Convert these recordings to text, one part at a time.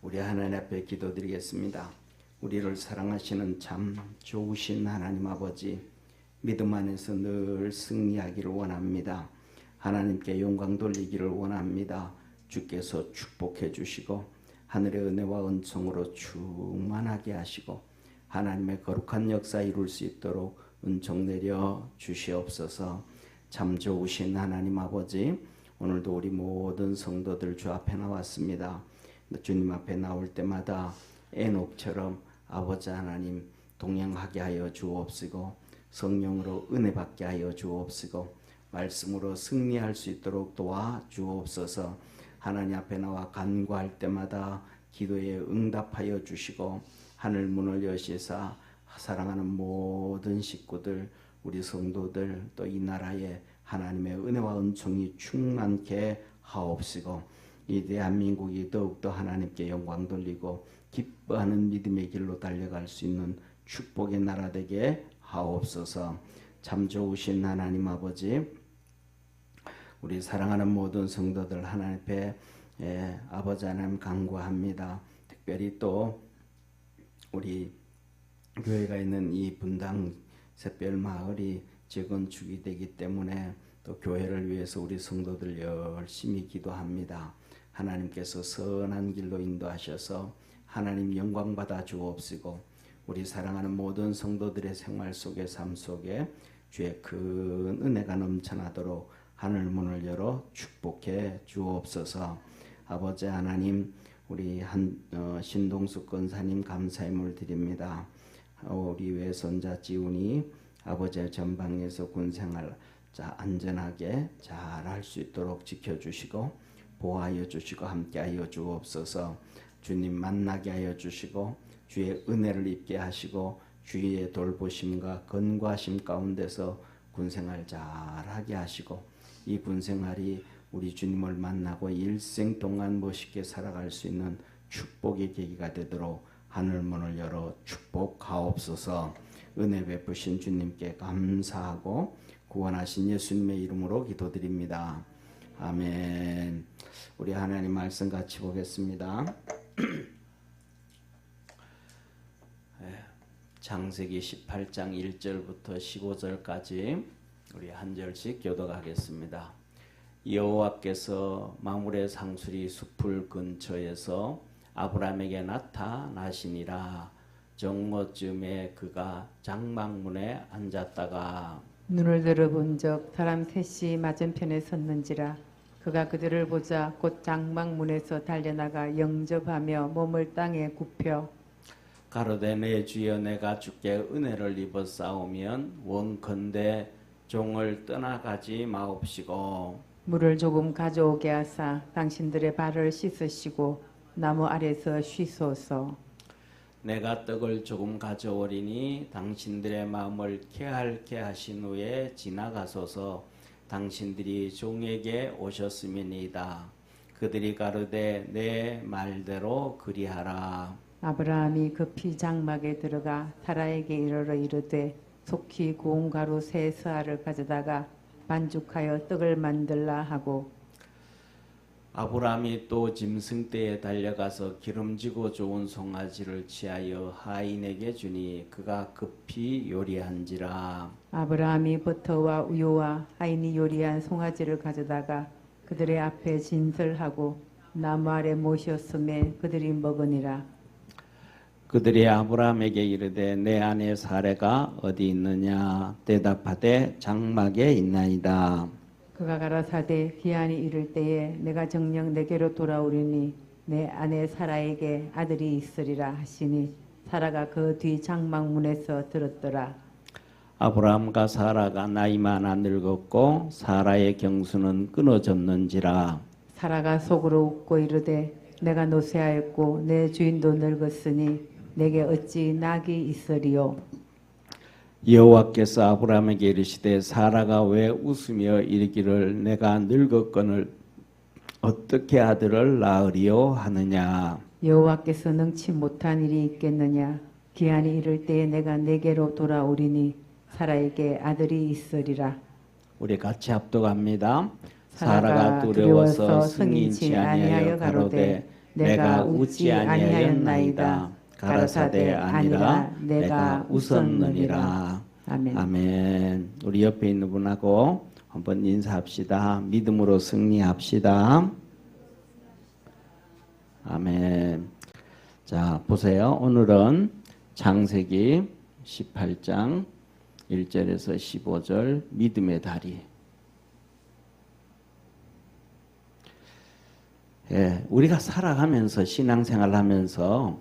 우리 하나님 앞에 기도드리겠습니다. 우리를 사랑하시는 참 좋으신 하나님 아버지, 믿음 안에서 늘 승리하기를 원합니다. 하나님께 영광 돌리기를 원합니다. 주께서 축복해 주시고 하늘의 은혜와 은총으로 충만하게 하시고 하나님의 거룩한 역사 이룰 수 있도록 은총 내려 주시옵소서. 참 좋으신 하나님 아버지, 오늘도 우리 모든 성도들 주 앞에 나왔습니다. 주님 앞에 나올 때마다 에녹처럼 아버지 하나님 동행하게 하여 주옵시고, 성령으로 은혜 받게 하여 주옵시고, 말씀으로 승리할 수 있도록 도와 주옵소서. 하나님 앞에 나와 간구할 때마다 기도에 응답하여 주시고 하늘 문을 여시사 사랑하는 모든 식구들, 우리 성도들, 또 이 나라에 하나님의 은혜와 은총이 충만케 하옵시고, 이 대한민국이 더욱더 하나님께 영광 돌리고 기뻐하는 믿음의 길로 달려갈 수 있는 축복의 나라 되게 하옵소서. 참 좋으신 하나님 아버지, 우리 사랑하는 모든 성도들 하나님 앞에 아버지 하나님 간구합니다. 특별히 또 우리 교회가 있는 이 분당 샛별마을이 재건축이 되기 때문에 또 교회를 위해서 우리 성도들 열심히 기도합니다. 하나님께서 선한 길로 인도하셔서 하나님 영광 받아 주옵시고, 우리 사랑하는 모든 성도들의 생활 속에 삶 속에 주의 큰 은혜가 넘쳐나도록 하늘 문을 열어 축복해 주옵소서. 아버지 하나님, 우리 신동숙 권사님 감사임을 드립니다. 우리 외손자 지훈이 아버지의 전방에서 군생활 안전하게 잘 할 수 있도록 지켜주시고 보호하여 주시고 함께하여 주옵소서. 주님 만나게 하여 주시고 주의 은혜를 입게 하시고 주의 돌보심과 건과심 가운데서 군생활 잘하게 하시고, 이 군생활이 우리 주님을 만나고 일생 동안 멋있게 살아갈 수 있는 축복의 계기가 되도록 하늘 문을 열어 축복하옵소서. 은혜 베푸신 주님께 감사하고 구원하신 예수님의 이름으로 기도드립니다. 아멘. 우리 하나님 말씀 같이 보겠습니다. 창세기 18장 1절부터 15절까지 우리 한 절씩 교독하겠습니다. 여호와께서 마므레 상수리 숲을 근처에서 아브라함에게 나타나시니라. 정오쯤에 그가 장막문에 앉았다가 눈을 들어본적 사람 셋이 맞은편에 섰는지라. 그가 그들을 보자 곧 장막문에서 달려나가 영접하며 몸을 땅에 굽혀 가로되 내 주여, 내가 주께 은혜를 입어 싸우면 원컨대 종을 떠나가지 마옵시고 물을 조금 가져오게 하사 당신들의 발을 씻으시고 나무 아래서 쉬소서. 내가 떡을 조금 가져오리니 당신들의 마음을 쾌활케 하신 후에 지나가소서. 당신들이 종에게 오셨음이니이다. 그들이 가로되 내 말대로 그리하라. 아브라함이 급히 장막에 들어가 사라에게 이르러 이르되 속히 고운 가루 세 스아를 가져다가 반죽하여 떡을 만들라 하고, 아브라함이 또 짐승떼에 달려가서 기름지고 좋은 송아지를 취하여 하인에게 주니 그가 급히 요리한지라. 아브라함이 버터와 우유와 하인이 요리한 송아지를 가져다가 그들의 앞에 진설하고 나무 아래 모셨음에 그들이 먹으니라. 그들이 아브라함에게 이르되 내 아내 사레가 어디 있느냐? 대답하되 장막에 있나이다. 그가 가라사대 기한이 이를 때에 내가 정녕 내게로 돌아오리니 내 아내 사라에게 아들이 있으리라 하시니 사라가 그 뒤 장막문에서 들었더라. 아브라함과 사라가 나이 많아 늙었고 사라의 경수는 끊어졌는지라. 사라가 속으로 웃고 이르되 내가 노쇠하였고 내 주인도 늙었으니 내게 어찌 낙이 있으리요. 여호와께서 아브라함에게 이르시되 사라가 왜 웃으며 이르기를 내가 늙었거늘 어떻게 아들을 낳으리요 하느냐. 여호와께서 능치 못한 일이 있겠느냐. 기한이 이를 때에 내가 내게로 돌아오리니 사라에게 아들이 있으리라. 우리 같이 합독합니다. 사라가 두려워서 승인치 아니하여 가로되 내가 웃지 아니하였나이다. 가라사대 아니라 내가 웃었느니라. 아멘. 아멘. 우리 옆에 있는 분하고 한번 인사합시다. 믿음으로 승리합시다. 아멘. 자, 보세요. 오늘은 창세기 18장 1절에서 15절 믿음의 다리. 예, 우리가 살아가면서 신앙생활하면서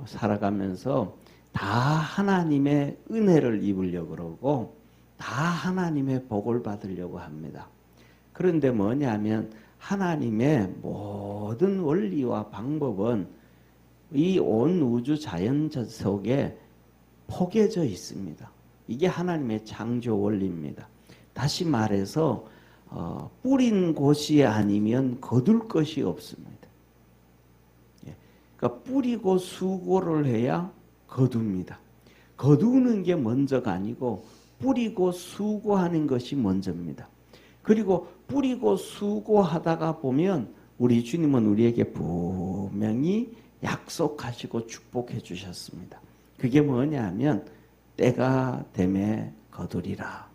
살아가면서 다 하나님의 은혜를 입으려고 그러고 다 하나님의 복을 받으려고 합니다. 그런데 뭐냐면 하나님의 모든 원리와 방법은 이 온 우주 자연 속에 포개져 있습니다. 이게 하나님의 창조 원리입니다. 다시 말해서 뿌린 곳이 아니면 거둘 것이 없습니다. 그러니까 뿌리고 수고를 해야 거둡니다. 거두는 게 먼저가 아니고 뿌리고 수고하는 것이 먼저입니다. 그리고 뿌리고 수고하다가 보면 우리 주님은 우리에게 분명히 약속하시고 축복해 주셨습니다. 그게 뭐냐면 때가 되매 거두리라.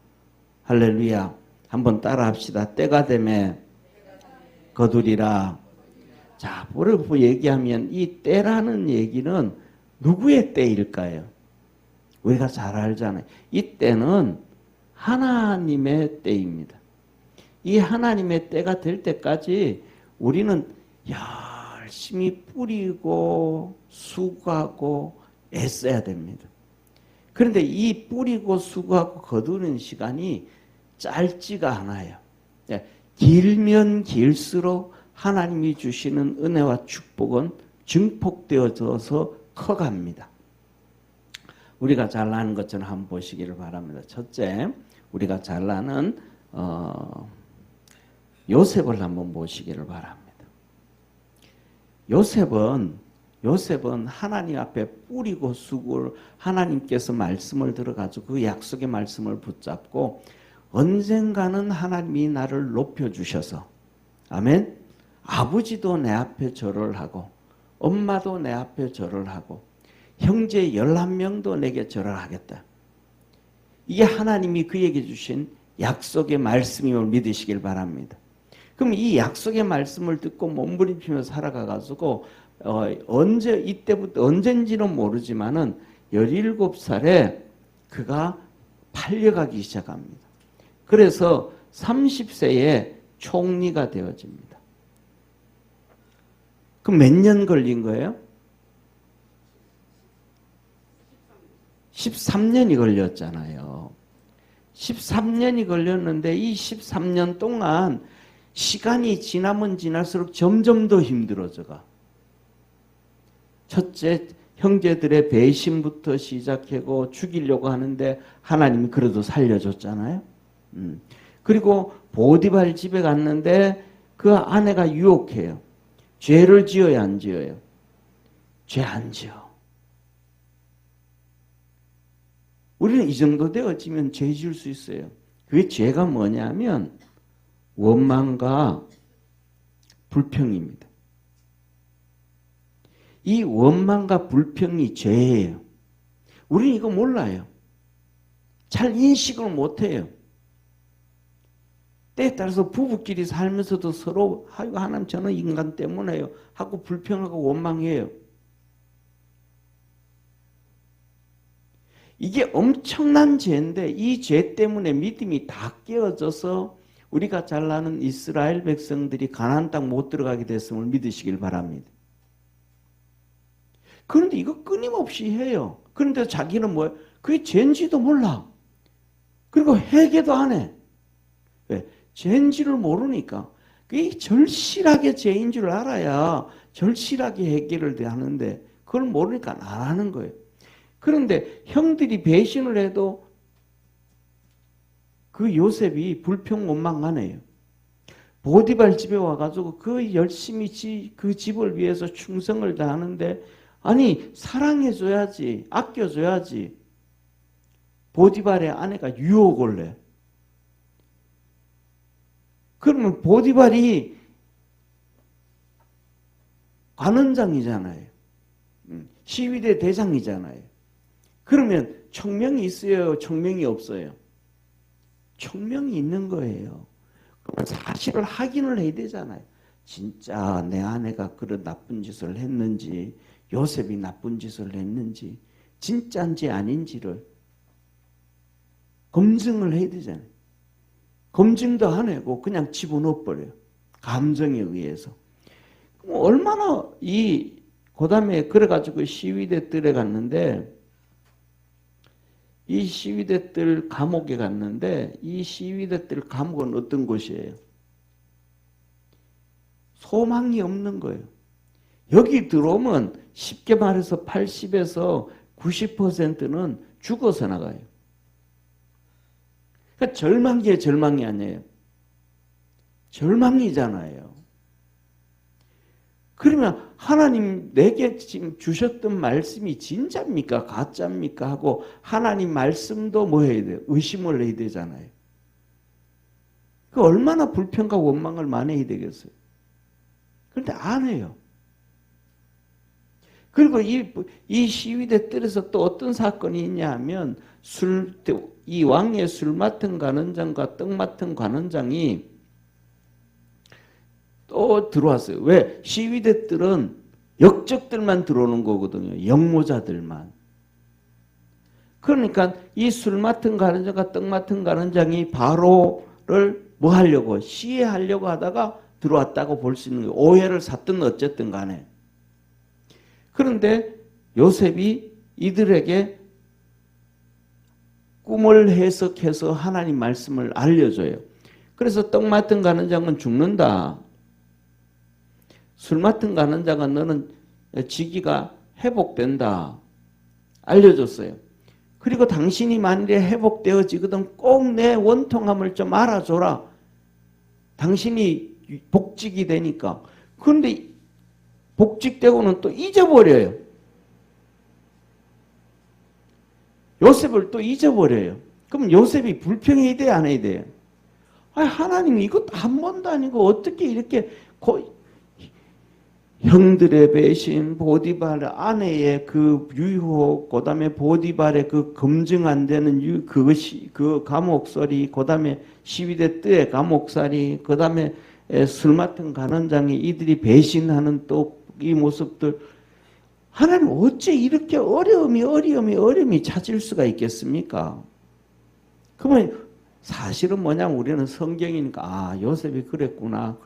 할렐루야. 한번 따라 합시다. 때가 되매 거두리라. 자, 뭐를 얘기하면 이 때라는 얘기는 누구의 때일까요? 우리가 잘 알잖아요. 이 때는 하나님의 때입니다. 이 하나님의 때가 될 때까지 우리는 열심히 뿌리고 수고하고 애써야 됩니다. 그런데 이 뿌리고 수고하고 거두는 시간이 짧지가 않아요. 길면 길수록 하나님이 주시는 은혜와 축복은 증폭되어져서 커갑니다. 우리가 잘 아는 것처럼 한번 보시기를 바랍니다. 첫째, 우리가 잘 아는 요셉을 한번 보시기를 바랍니다. 요셉은 하나님 앞에 뿌리고 수고를 하나님께서 말씀을 들어가지고 그 약속의 말씀을 붙잡고 언젠가는 하나님이 나를 높여주셔서 아멘. 아버지도 내 앞에 절을 하고 엄마도 내 앞에 절을 하고 형제 11명도 내게 절을 하겠다. 이게 하나님이 그에게 주신 약속의 말씀임을 믿으시길 바랍니다. 그럼 이 약속의 말씀을 듣고 몸부림치며 살아가가지고 이때부터 언젠지는 모르지만은 17살에 그가 팔려가기 시작합니다. 그래서 30세에 총리가 되어집니다. 그럼 몇 년 걸린 거예요? 13년이 걸렸잖아요. 13년이 걸렸는데 이 13년 동안 시간이 지나면 지날수록 점점 더 힘들어져가. 첫째, 형제들의 배신부터 시작하고 죽이려고 하는데 하나님이 그래도 살려줬잖아요. 그리고 보디발 집에 갔는데 그 아내가 유혹해요. 죄를 지어야 안 지어요? 죄 안 지어. 우리는 이 정도 되어지면 죄 지을 수 있어요. 그게 죄가 뭐냐면 원망과 불평입니다. 이 원망과 불평이 죄예요. 우리는 이거 몰라요. 잘 인식을 못해요. 때에 따라서 부부끼리 살면서도 서로 하나님 저는 인간 때문에요 하고 불평하고 원망해요. 이게 엄청난 죄인데 이 죄 때문에 믿음이 다 깨어져서 우리가 잘 아는 이스라엘 백성들이 가나안 땅 못 들어가게 됐음을 믿으시길 바랍니다. 그런데 이거 끊임없이 해요. 그런데 자기는 뭐예요? 그게 죄인지도 몰라. 그리고 회개도 안 해. 왜? 죄인지를 모르니까. 그게 절실하게 죄인 줄 알아야 절실하게 회개를 하는데 그걸 모르니까 안 하는 거예요. 그런데 형들이 배신을 해도 그 요셉이 불평 원망 해요. 보디발 집에 와가지고 그 열심히 그 집을 위해서 충성을 다하는데 아니 사랑해줘야지 아껴줘야지. 보디발의 아내가 유혹을 해. 그러면 보디발이 관원장이잖아요. 시위대 대장이잖아요. 그러면 청명이 있어요? 청명이 없어요? 청명이 있는 거예요. 그러면 사실을 확인을 해야 되잖아요. 진짜 내 아내가 그런 나쁜 짓을 했는지, 요셉이 나쁜 짓을 했는지, 진짜인지 아닌지를 검증을 해야 되잖아요. 검증도 안 하고 그냥 집어넣어 버려요. 감정에 의해서. 얼마나 그다음에 그래가지고 시위대들에 갔는데, 이 시위대들 감옥에 갔는데, 이 시위대들 감옥은 어떤 곳이에요? 소망이 없는 거예요. 여기 들어오면 쉽게 말해서 80에서 90%는 죽어서 나가요. 그러니까 절망이에요, 절망이 아니에요. 절망이잖아요. 그러면 하나님 내게 지금 주셨던 말씀이 진짜입니까? 가짜입니까? 하고 하나님 말씀도 뭐 해야 돼요? 의심을 해야 되잖아요. 그 얼마나 불평과 원망을 많이 해야 되겠어요? 그런데 안 해요. 그리고 이 시위대 뜰에서 또 어떤 사건이 있냐 하면 이 왕의 술 맡은 관원장과 떡 맡은 관원장이 또 들어왔어요. 왜? 시위대들은 역적들만 들어오는 거거든요. 역모자들만. 그러니까 이 술 맡은 관원장과 떡 맡은 관원장이 바로를 뭐 하려고? 시해하려고 하다가 들어왔다고 볼 수 있는 거예요. 오해를 샀든 어쨌든 간에. 그런데 요셉이 이들에게 꿈을 해석해서 하나님 말씀을 알려줘요. 그래서 떡 맡은 관원장은 죽는다. 술 맡은 관원장은 너는 직위가 회복된다. 알려줬어요. 그리고 당신이 만일에 회복되어지거든 꼭 내 원통함을 좀 알아줘라. 당신이 복직이 되니까. 그런데 복직되고는 또 잊어버려요. 요셉을 또 잊어버려요. 그럼 요셉이 불평해야 돼, 안 해야 돼요? 하나님 이것도 한 번도 아니고 어떻게 이렇게 형들의 배신, 보디발 아내의 그 유혹, 그 다음에 보디발의 그 검증 안 되는 그것이 그 감옥살이, 그 다음에 시위대 때의 감옥살이, 그 다음에 술 맡은 관원장이 이들이 배신하는 또 이 모습들. 하나님 어째 이렇게 어려움이 찾을 수가 있겠습니까? 그러면 사실은 뭐냐면 우리는 성경이니까 요셉이 그랬구나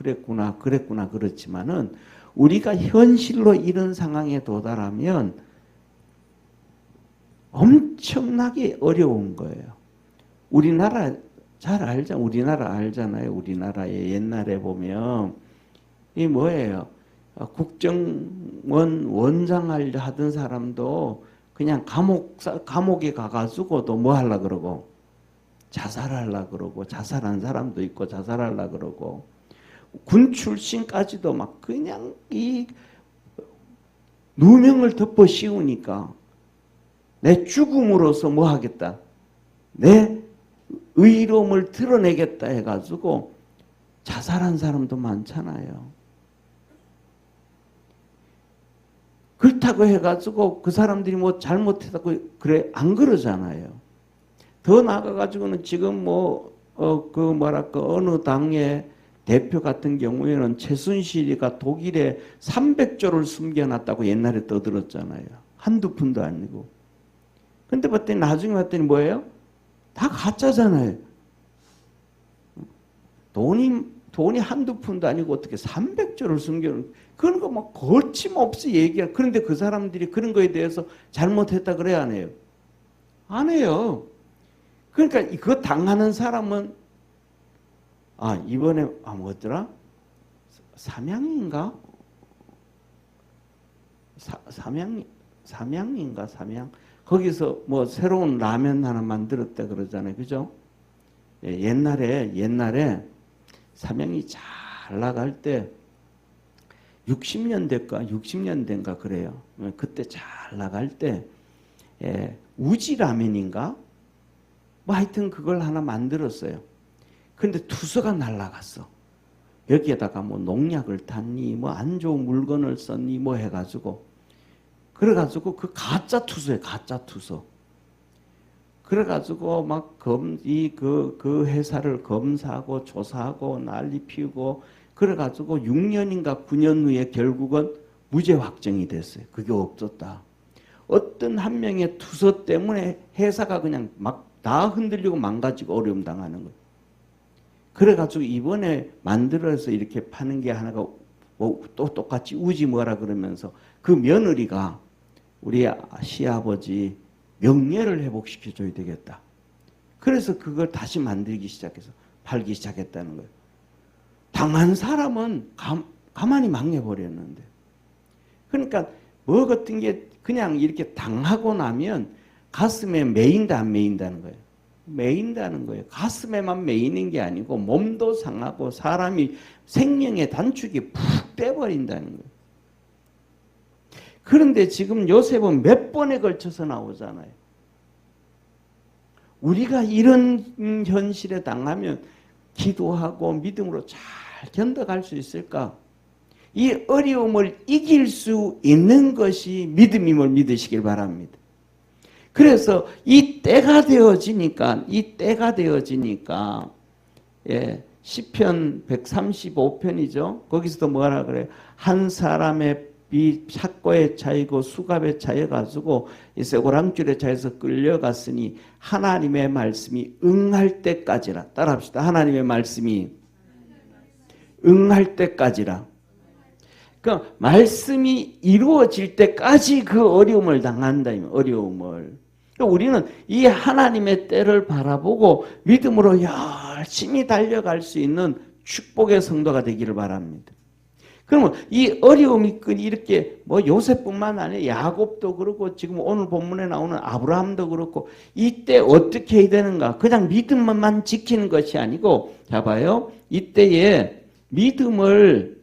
그렇지만은 우리가 현실로 이런 상황에 도달하면 엄청나게 어려운 거예요. 우리나라 잘 알잖아요. 우리나라 알잖아요. 우리나라에 옛날에 보면 이 뭐예요? 국정원 원장을 하던 사람도 그냥 감옥에 가가지고도 뭐 하려고 그러고 자살하려고 그러고 자살한 사람도 있고 자살하려고 그러고 군 출신까지도 막 그냥 이 누명을 덮어 씌우니까 내 죽음으로써 뭐 하겠다. 내 의로움을 드러내겠다 해가지고 자살한 사람도 많잖아요. 그렇다고 해가지고 그 사람들이 뭐 잘못했다고 그래 안 그러잖아요. 더 나아가가지고는 지금 어느 당의 대표 같은 경우에는 최순실이가 독일에 300조를 숨겨놨다고 옛날에 떠들었잖아요. 한두 푼도 아니고. 근데 나중에 봤더니 뭐예요? 다 가짜잖아요. 돈이 한두 푼도 아니고 어떻게 300조를 숨겨놓은, 그런 거 막 거침없이 얘기해. 그런데 그 사람들이 그런 거에 대해서 잘못했다 그래야 안 해요? 안 해요. 그러니까 그거 당하는 사람은 이번에 뭐였더라? 삼양인가? 삼양인가? 거기서 뭐 새로운 라면 하나 만들었다 그러잖아요. 그죠? 옛날에 삼양이 잘 나갈 때 60년대인가 그래요. 그때 잘 나갈 때 우지 라면인가? 뭐 하여튼 그걸 하나 만들었어요. 근데 투서가 날라갔어. 여기에다가 뭐 농약을 탔니 뭐 안 좋은 물건을 썼니 뭐 해가지고 그래가지고 그 가짜 투서예요. 가짜 투서. 그래가지고 막 그 회사를 검사하고 조사하고 난리 피우고 그래가지고 6년인가 9년 후에 결국은 무죄 확정이 됐어요. 그게 없었다. 어떤 한 명의 투서 때문에 회사가 그냥 막 다 흔들리고 망가지고 어려움 당하는 거예요. 그래가지고 이번에 만들어서 이렇게 파는 게 하나가 뭐 또 똑같이 우지 뭐라 그러면서 그 며느리가 우리 시아버지 명예를 회복시켜줘야 되겠다. 그래서 그걸 다시 만들기 시작해서 팔기 시작했다는 거예요. 당한 사람은 가만히 망해버렸는데. 그러니까 뭐 같은 게 그냥 이렇게 당하고 나면 가슴에 메인다 안 메인다는 거예요. 메인다는 거예요. 가슴에만 메이는 게 아니고 몸도 상하고 사람이 생명의 단축이 푹 떼버린다는 거예요. 그런데 지금 요셉은 몇 번에 걸쳐서 나오잖아요. 우리가 이런 현실에 당하면 기도하고 믿음으로 잘 견뎌갈 수 있을까? 이 어려움을 이길 수 있는 것이 믿음임을 믿으시길 바랍니다. 그래서 이 때가 되어지니까 예, 시편 135편이죠. 거기서도 뭐라 그래요? 한 사람의 이 삭과에 차이고 수갑에 차여가지고 이 쇠고랑줄에 차여서 끌려갔으니 하나님의 말씀이 응할 때까지라. 따라합시다. 하나님의 말씀이 응할 때까지라. 그 말씀이 이루어질 때까지 그 어려움을 당한다. 어려움을. 우리는 이 하나님의 때를 바라보고 믿음으로 열심히 달려갈 수 있는 축복의 성도가 되기를 바랍니다. 그러면 이 어려움이 이렇게 뭐 요셉뿐만 아니라 야곱도 그렇고 지금 오늘 본문에 나오는 아브라함도 그렇고 이때 어떻게 해야 되는가? 그냥 믿음만 지키는 것이 아니고 자 봐요. 이때에 믿음을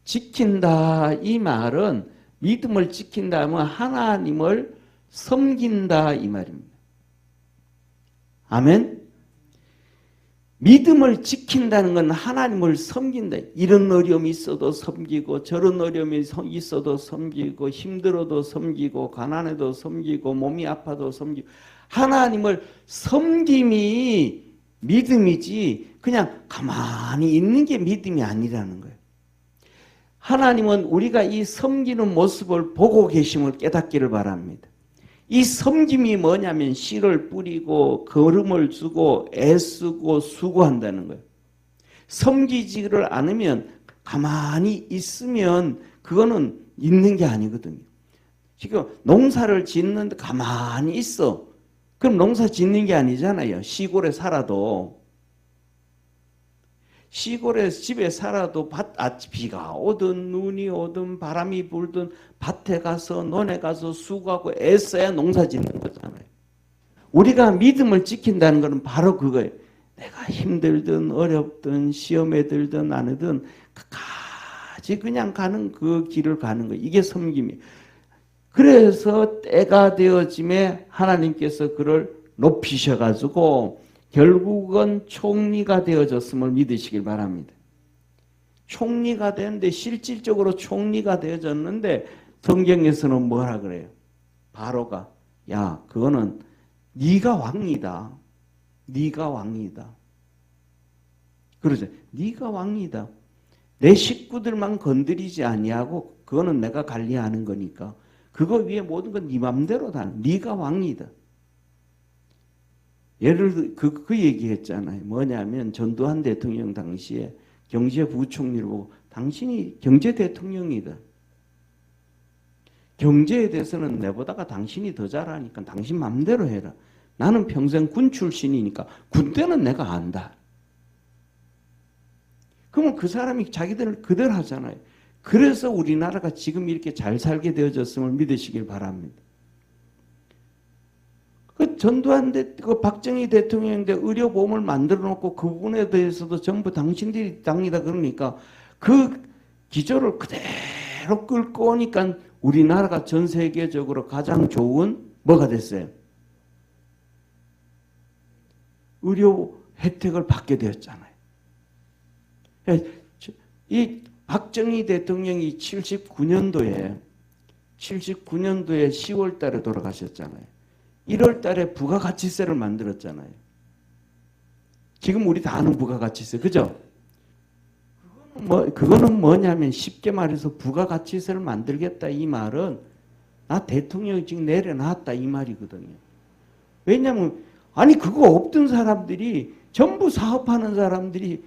지킨다 이 말은 믿음을 지킨다 하면 하나님을 섬긴다 이 말입니다. 아멘. 믿음을 지킨다는 건 하나님을 섬긴다. 이런 어려움이 있어도 섬기고 저런 어려움이 있어도 섬기고 힘들어도 섬기고 가난해도 섬기고 몸이 아파도 섬기고 하나님을 섬김이 믿음이지 그냥 가만히 있는 게 믿음이 아니라는 거예요. 하나님은 우리가 이 섬기는 모습을 보고 계심을 깨닫기를 바랍니다. 이 섬김이 뭐냐면 씨를 뿌리고 거름을 주고 애쓰고 수고한다는 거예요. 섬기지를 않으면 가만히 있으면 그거는 있는 게 아니거든요. 지금 농사를 짓는데 가만히 있어. 그럼 농사 짓는 게 아니잖아요. 시골에 살아도. 시골에 집에 살아도 비가 오든 눈이 오든 바람이 불든 밭에 가서 논에 가서 수고하고 애써야 농사 짓는 거잖아요. 우리가 믿음을 지킨다는 것은 바로 그거예요. 내가 힘들든 어렵든 시험에 들든 안 하든 끝까지 그냥 가는 그 길을 가는 거예요. 이게 섬김이에요. 그래서 때가 되어짐에 하나님께서 그를 높이셔가지고 결국은 총리가 되어졌음을 믿으시길 바랍니다. 총리가 되는데 실질적으로 총리가 되어졌는데 성경에서는 뭐라 그래요? 바로가 야 그거는 네가 왕이다. 네가 왕이다. 그러죠. 네가 왕이다. 내 식구들만 건드리지 아니하고 그거는 내가 관리하는 거니까 그거 위에 모든 건 네 맘대로 다. 네가 왕이다. 예를 들어 그 얘기했잖아요. 뭐냐면 전두환 대통령 당시에 경제부총리를 보고 당신이 경제대통령이다. 경제에 대해서는 내보다가 당신이 더 잘하니까 당신 맘대로 해라. 나는 평생 군 출신이니까 군대는 내가 안다. 그러면 그 사람이 자기들 그대로 하잖아요. 그래서 우리나라가 지금 이렇게 잘 살게 되어졌음을 믿으시길 바랍니다. 그 전두환 그 박정희 대통령인데 의료보험을 만들어 놓고 그 부분에 대해서도 전부 당신들이 당이다 그러니까 그 기조를 그대로 끌고 오니까 우리나라가 전 세계적으로 가장 좋은 뭐가 됐어요? 의료 혜택을 받게 되었잖아요. 이 박정희 대통령이 79년도에 10월 달에 돌아가셨잖아요. 1월 달에 부가가치세를 만들었잖아요. 지금 우리 다 아는 부가가치세, 그죠? 그거는 뭐냐면 쉽게 말해서 부가가치세를 만들겠다 이 말은 나 대통령이 지금 내려놨다 이 말이거든요. 왜냐하면 아니 그거 없던 사람들이 전부 사업하는 사람들이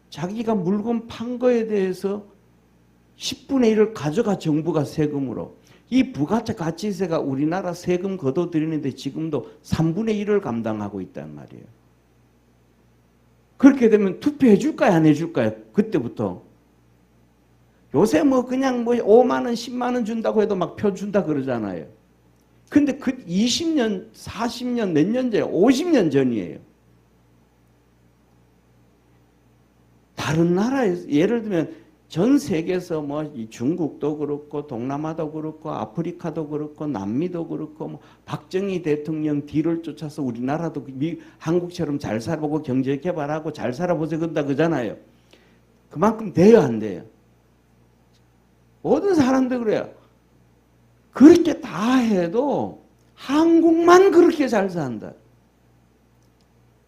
자기가 물건 판 거에 대해서 10분의 1을 가져가 정부가 세금으로. 이 부가가치세가 우리나라 세금 걷어들이는데 지금도 3분의 1을 감당하고 있단 말이에요. 그렇게 되면 투표해 줄까요? 안 해줄까요? 그때부터. 요새 그냥 5만 원, 10만 원 준다고 해도 막 표 준다 그러잖아요. 근데 그 20년, 40년, 몇 년 전에 50년 전이에요. 다른 나라에서 예를 들면 전 세계에서 중국도 그렇고 동남아도 그렇고 아프리카도 그렇고 남미도 그렇고 박정희 대통령 뒤를 쫓아서 우리나라도 한국처럼 잘 살아보고 경제 개발하고 잘 살아보자 그런다 그러잖아요. 그만큼 돼요, 안 돼요? 모든 사람들 그래요. 그렇게 다 해도 한국만 그렇게 잘 산다.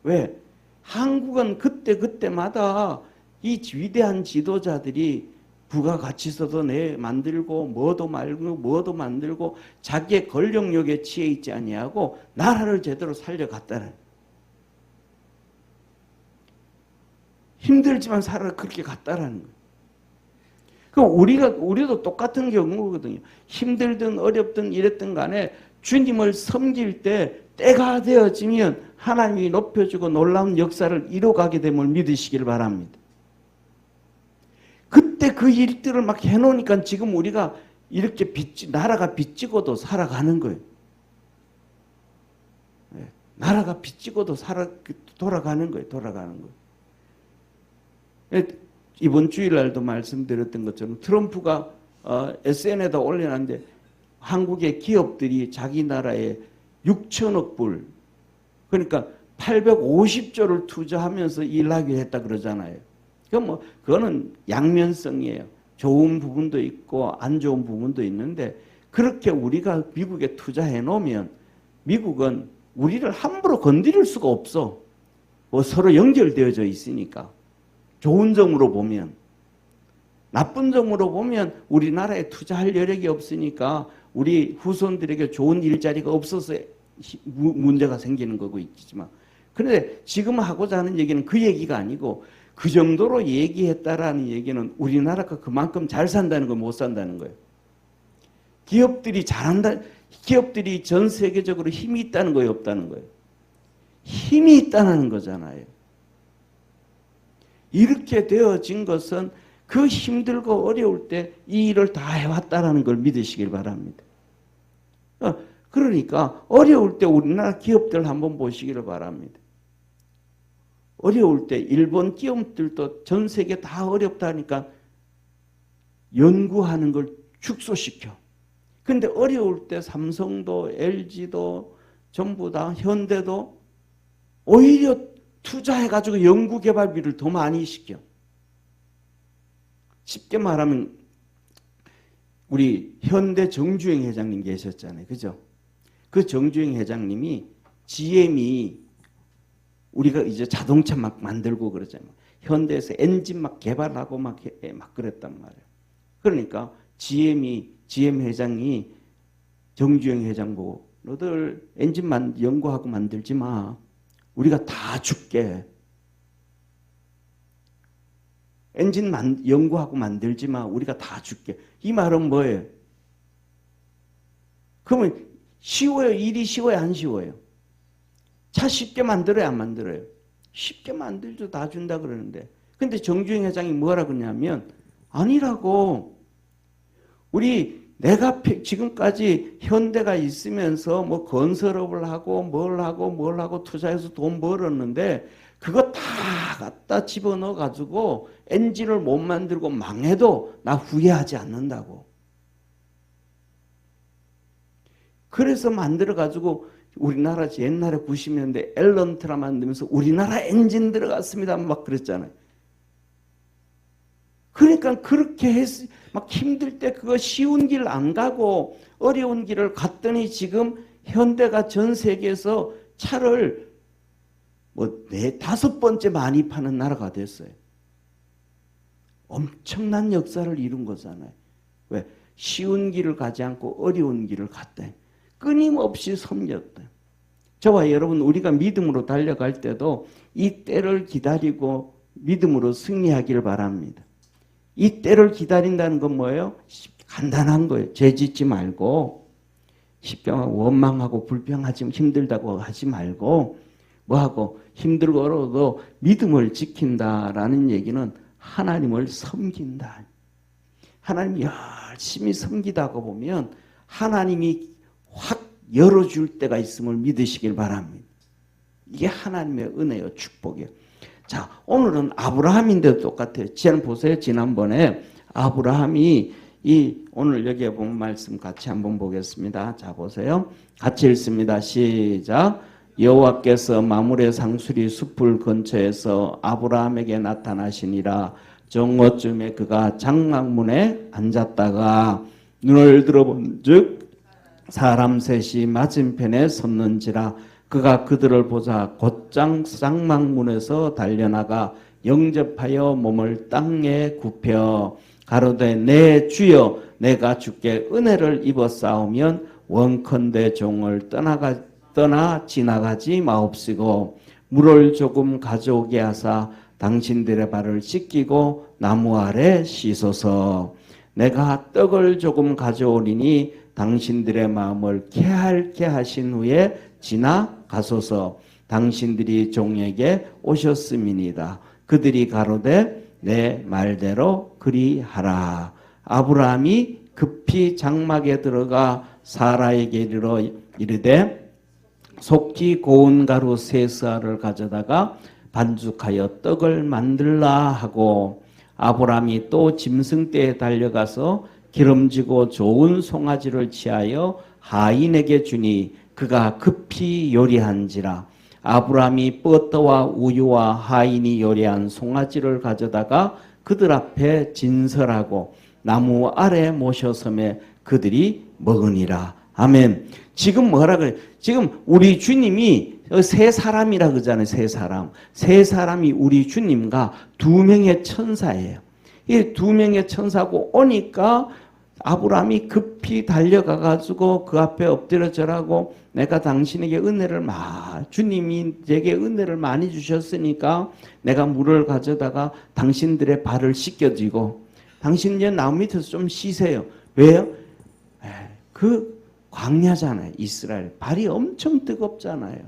왜? 한국은 그때마다 이 위대한 지도자들이 부가가치세도 만들고 뭐도 만들고 자기의 권력욕에 취해 있지 아니하고 나라를 제대로 살려갔다는. 힘들지만 살아 그렇게 갔다라는 거예요. 그럼 우리도 똑같은 경우거든요. 힘들든 어렵든 이랬든 간에 주님을 섬길 때 때가 되어지면 하나님이 높여주고 놀라운 역사를 이뤄가게 됨을 믿으시길 바랍니다. 그때 그 일들을 막 해놓으니까 지금 우리가 이렇게 나라가 빚지고도 살아가는 거예요. 나라가 빚지고도 돌아가는 거예요. 이번 주일날도 말씀드렸던 것처럼 트럼프가 SNS에다 올려놨는데 한국의 기업들이 자기 나라에 6천억 불, 그러니까 850조를 투자하면서 일하기로 했다 그러잖아요. 그거는 양면성이에요. 좋은 부분도 있고 안 좋은 부분도 있는데 그렇게 우리가 미국에 투자해 놓으면 미국은 우리를 함부로 건드릴 수가 없어. 서로 연결되어져 있으니까. 좋은 점으로 보면. 나쁜 점으로 보면 우리나라에 투자할 여력이 없으니까 우리 후손들에게 좋은 일자리가 없어서 문제가 생기는 거고 있지만, 그런데 지금 하고자 하는 얘기는 그 얘기가 아니고 그 정도로 얘기했다라는 얘기는 우리나라가 그만큼 잘 산다는 거예요, 못 산다는 거예요. 기업들이 잘한다, 기업들이 전 세계적으로 힘이 있다는 거예요, 없다는 거예요? 힘이 있다는 거잖아요. 이렇게 되어진 것은 그 힘들고 어려울 때 이 일을 다 해왔다는 걸 믿으시길 바랍니다. 그러니까 어려울 때 우리나라 기업들 한번 보시기를 바랍니다. 어려울 때 일본 기업들도 전 세계 다 어렵다니까 연구하는 걸 축소시켜. 근데 어려울 때 삼성도 LG도 전부 다 현대도 오히려 투자해가지고 연구개발비를 더 많이 시켜. 쉽게 말하면 우리 현대 정주행 회장님 계셨잖아요. 그죠? 그 정주행 회장님이 GM이 우리가 이제 자동차 막 만들고 그러잖아요. 현대에서 엔진 막 개발하고 막 그랬단 말이에요. 그러니까 GM 회장이 정주행 회장 보고 너들 엔진 연구하고 만들지 마. 우리가 다 죽게. 엔진 연구하고 만들지 마. 우리가 다 죽게. 이 말은 뭐예요? 그러면 쉬워요? 일이 쉬워요? 안 쉬워요? 차 쉽게 만들어요? 안 만들어요? 쉽게 만들죠. 다 준다 그러는데. 근데 정주행 회장이 뭐라 그러냐면 아니라고. 내가 지금까지 현대가 있으면서 건설업을 하고 뭘 하고 투자해서 돈 벌었는데 그거 다 갖다 집어넣어 가지고 엔진을 못 만들고 망해도 나 후회하지 않는다고. 그래서 만들어 가지고 우리나라 옛날에 90년대 앨런트라 만들면서 우리나라 엔진 들어갔습니다 막 그랬잖아요. 그러니까 그렇게 막 힘들 때 그거 쉬운 길 안 가고 어려운 길을 갔더니 지금 현대가 전 세계에서 차를 뭐 4-5번째 많이 파는 나라가 됐어요. 엄청난 역사를 이룬 거잖아요. 왜? 쉬운 길을 가지 않고 어려운 길을 갔다. 끊임없이 섬겼다. 저와 여러분, 우리가 믿음으로 달려갈 때도 이 때를 기다리고 믿음으로 승리하기를 바랍니다. 이 때를 기다린다는 건 뭐예요? 간단한 거예요. 죄 짓지 말고, 십병하고 원망하고 불평하지 힘들다고 하지 말고, 뭐하고 힘들고 어려워도 믿음을 지킨다라는 얘기는 하나님을 섬긴다. 하나님 열심히 섬기다가 보면 하나님이 확 열어줄 때가 있음을 믿으시길 바랍니다. 이게 하나님의 은혜요, 축복이에요. 자, 오늘은 아브라함인데도 똑같아요. 보세요. 지난번에 아브라함이 오늘 여기에 보면 말씀 같이 한번 보겠습니다. 자, 보세요. 같이 읽습니다. 시작. 여호와께서 마므레 상수리 숲을 근처에서 아브라함에게 나타나시니라. 정오쯤에 그가 장막문에 앉았다가 눈을 들어본즉 사람 셋이 맞은편에 섰는지라. 그가 그들을 보자 곧장 장막문에서 달려나가 영접하여 몸을 땅에 굽혀 가로되 내 주여 내가 주께 은혜를 입었사오면 원컨대 종을 떠나 지나가지 마옵시고 물을 조금 가져오게 하사 당신들의 발을 씻기고 나무 아래 씻소서. 내가 떡을 조금 가져오리니 당신들의 마음을 쾌활케 하신 후에 지나가소서. 당신들이 종에게 오셨음이니이다. 그들이 가로되 내 말대로 그리하라. 아브라함이 급히 장막에 들어가 사라에게 이르되 속히 고운 가루 세 스아를 가져다가 반죽하여 떡을 만들라 하고, 아브라함이 또 짐승떼에 달려가서 기름지고 좋은 송아지를 취하여 하인에게 주니 그가 급히 요리한지라. 아브라함이 버터와 우유와 하인이 요리한 송아지를 가져다가 그들 앞에 진설하고 나무 아래 모셔섬에 그들이 먹으니라. 아멘. 지금 뭐라 그래? 지금 우리 주님이 세 사람이라 그러잖아요. 세 사람. 세 사람이 우리 주님과 2명의 천사예요. 이 2명의 천사고 오니까 아브라함이 급히 달려가 가지고 그 앞에 엎드려 절하고 내가 당신에게 주님이 제게 은혜를 많이 주셨으니까 내가 물을 가져다가 당신들의 발을 씻겨주고 당신 이제 나무 밑에서 좀 쉬세요. 왜요? 그 광야잖아요. 이스라엘. 발이 엄청 뜨겁잖아요.